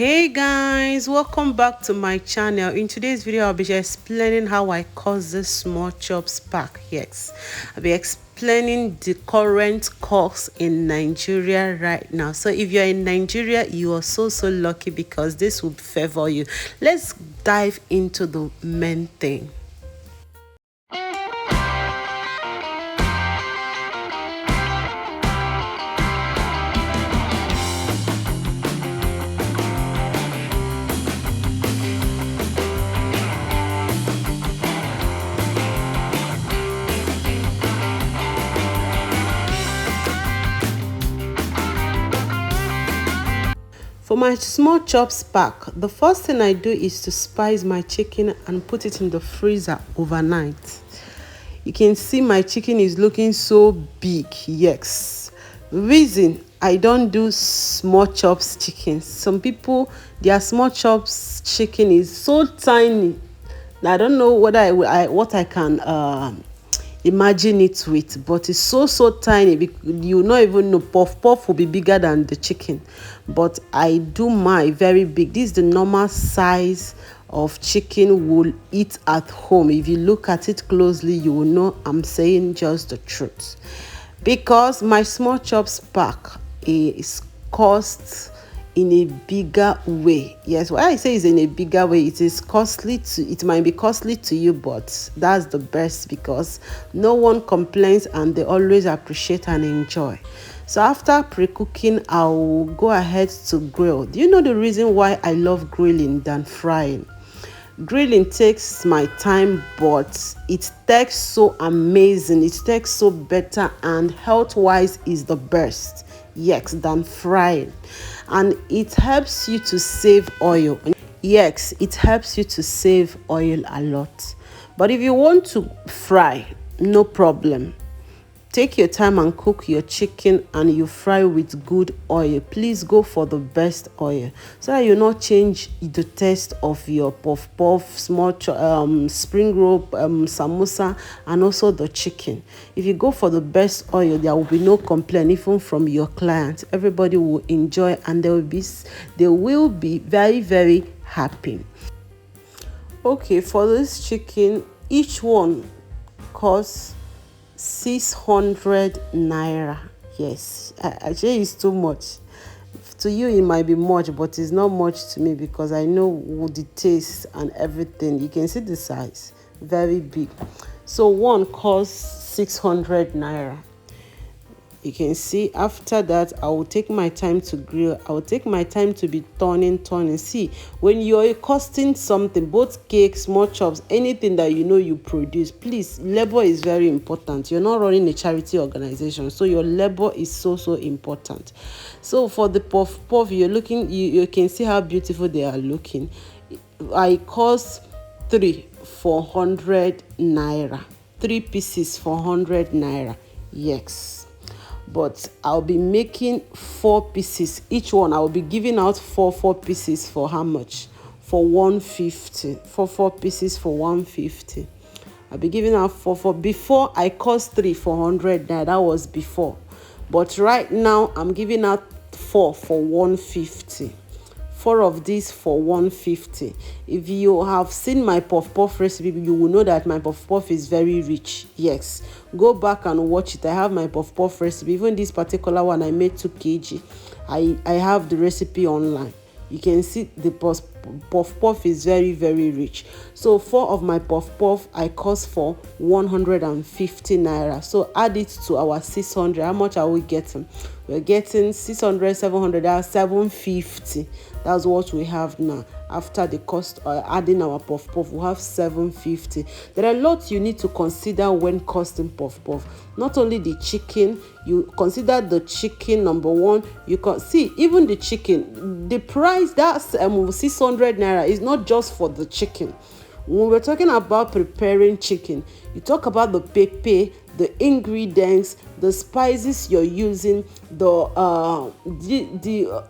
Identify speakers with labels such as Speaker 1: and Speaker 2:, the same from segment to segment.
Speaker 1: Hey guys, welcome back to my channel. In today's video I'll be explaining how I cause this small chops pack. Yes, I'll be explaining the current cost in Nigeria right now. So if you're in Nigeria, you are so lucky because this will favor you. Let's dive into the main thing. For my small chops pack, the first thing I do is to spice my chicken and put it in the freezer overnight. You can see my chicken is looking so big. Yes. Reason I don't do small chops chicken. Some people, their small chops chicken is so tiny. I don't know whether what I can imagine it with, but it's so tiny. You not even know puff will be bigger than the chicken, but I do my very big. This is the normal size of chicken we'll eat at home. If you look at it closely, you will know I'm saying just the truth, because my small chops pack is cost in a bigger way. Yes, why I say it's in a bigger way, it might be costly to you, but that's the best because no one complains and they always appreciate and enjoy. So after pre-cooking, I'll go ahead to grill. Do you know the reason why I love grilling than frying? Grilling takes my time, but it takes so amazing, it takes so better, and health wise is the best, yes, than frying. And it helps you to save oil. Yes, it helps you to save oil a lot. But if you want to fry, no problem. Take your time and cook your chicken, and you fry with good oil. Please go for the best oil so that you not change the taste of your puff puff, spring roll, samosa, and also the chicken. If you go for the best oil, there will be no complaint even from your clients. Everybody will enjoy, and they will be very happy. Okay, for this chicken, each one costs 600 naira. Yes, I say it's too much to you. It might be much, but it's not much to me because I know the taste and everything. You can see the size, very big. So one costs 600 naira. You can see after that I will take my time to grill. I will take my time to be turning. See, when you're costing something, both cakes, small chops, anything that you know you produce, please, labor is very important. You're not running a charity organization, so your labor is so important. So for the puff puff, you can see how beautiful they are looking. I cost 400 naira. 3 pieces for 100 naira. Yes, but I'll be making 4 pieces each one. I'll be giving out four pieces for how much? For 150. For 4 pieces for 150. I'll be giving out four. Before I cost 400 naira. That was before, but right now I'm giving out 4 for 150. 4 of these for 150. If you have seen my puff puff recipe, you will know that my puff puff is very rich. Yes, go back and watch it. I have my puff puff recipe. Even this particular one I made 2 kg. I have the recipe online. You can see the puff puff is very rich. So 4 of my puff puff I cost for 150 naira. So add it to our 600. How much are we getting? We're getting 600, 700, that's 750. That's what we have now. After the cost, adding our puff puff, we have 750. There are lots you need to consider when costing puff puff. Not only the chicken, you consider the chicken. Number one, you can see even the chicken, the price, that's 600 naira is not just for the chicken. When we're talking about preparing chicken, you talk about the pepper, the ingredients, the spices you're using, the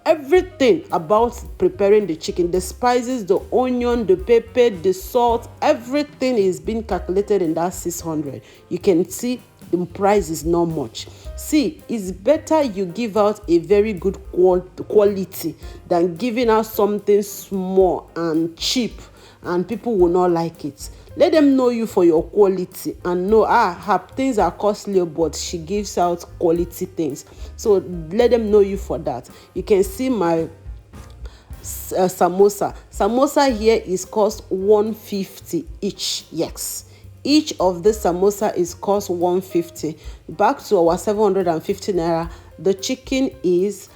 Speaker 1: everything about preparing the chicken, the spices, the onion, the pepper, the salt, everything is being calculated in that 600. You can see the price is not much. See, it's better you give out a very good quality than giving out something small and cheap and people will not like it. Let them know you for your quality and know her things are costly, but she gives out quality things. So let them know you for that. You can see my samosa here is cost 150 each. Yes, each of the samosa is cost 150. Back to our 750 naira. The chicken is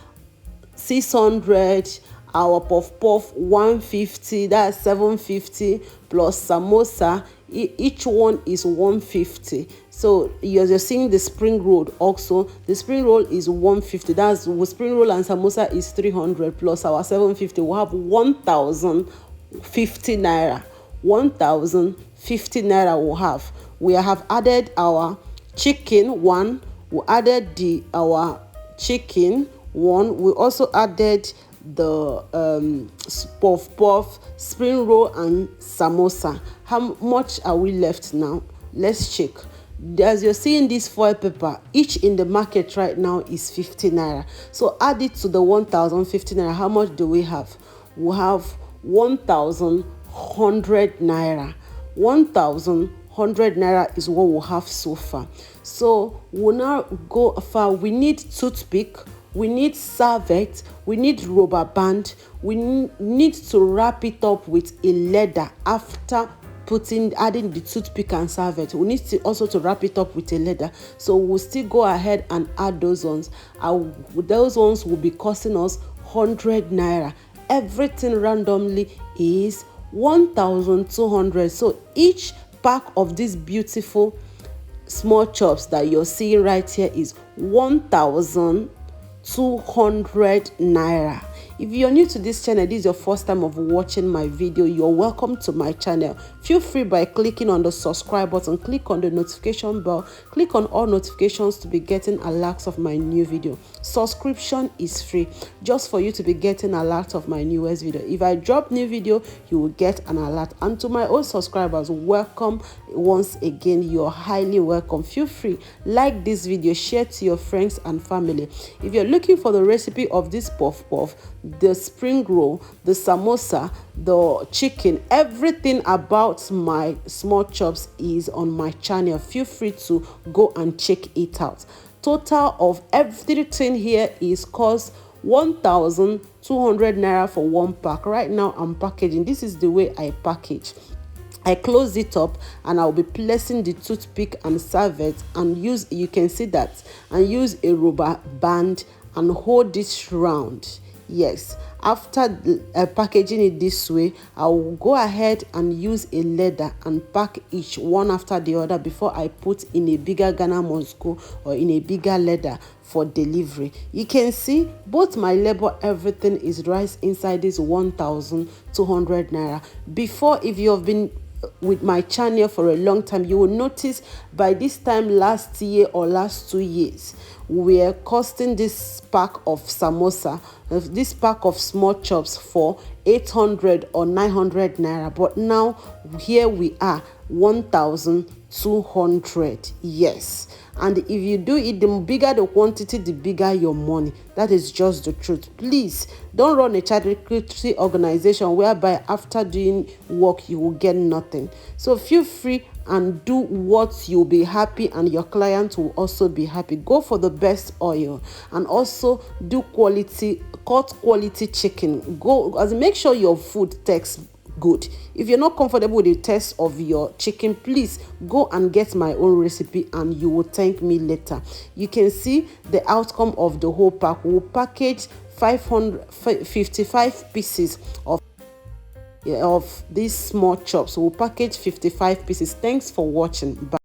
Speaker 1: 600. Our puff 150, that's 750 plus samosa. Each one is 150. So you're seeing the spring roll also. The spring roll is 150. That's with spring roll and samosa is 300 plus our 750. We have 1,050 naira. 1,050 naira we have added our chicken one. We added our chicken one. We also added the puff, spring roll and samosa. How much are we left now? Let's check. As you're seeing this foil paper, each in the market right now is 50 naira. So add it to the 1,050 naira. How much do we have? We have 1,100 naira. 1,100 naira is what we have so far. So we'll now go far. We need toothpick, we need serviette, we need rubber band, we need to wrap it up with a leather after adding the toothpick and serviette. We need to also to wrap it up with a leather. So we'll still go ahead and add those ones. Those ones will be costing us 100 naira. Everything randomly is 1,200. So each pack of these beautiful small chops that you're seeing right here is 1,200 naira. If you're new to this channel, this is your first time of watching my video, you're welcome to my channel. Feel free by clicking on the subscribe button, click on the notification bell, click on all notifications to be getting alerts of my new video. Subscription is free, just for you to be getting alerts of my newest video. If I drop new video, you will get an alert. And to my old subscribers, welcome once again. You're highly welcome. Feel free, like this video, share to your friends and family. If you're looking for the recipe of this puff, the spring roll, the samosa, the chicken, everything about my small chops is on my channel. Feel free to go and check it out. Total of everything here is cost 1,200 naira for one pack. Right now I'm packaging. This is the way I package. I close it up and I'll be placing the toothpick and serviette and you can see that, and use a rubber band and hold this round. Yes, after packaging it this way, I will go ahead and use a leather and pack each one after the other before I put in a bigger Ghana must go or in a bigger leather for delivery. You can see both my label, everything is right inside this 1,200 naira. Before, if you have been with my channel for a long time, you will notice by this time last year or last 2 years, we are costing this pack of samosa, this pack of small chops for 800 or 900 naira. But now here we are, 1,200. Yes, and if you do it, the bigger the quantity, the bigger your money. That is just the truth. Please don't run a charity organization whereby after doing work you will get nothing. So feel free and do what you'll be happy and your client will also be happy. Go for the best oil and also do cut quality chicken. Make sure your food tastes good. If you're not comfortable with the taste of your chicken, please go and get my own recipe and you will thank me later. You can see the outcome of the whole pack. We'll package 555 pieces of these small chops. We'll package 55 pieces. Thanks for watching. Bye.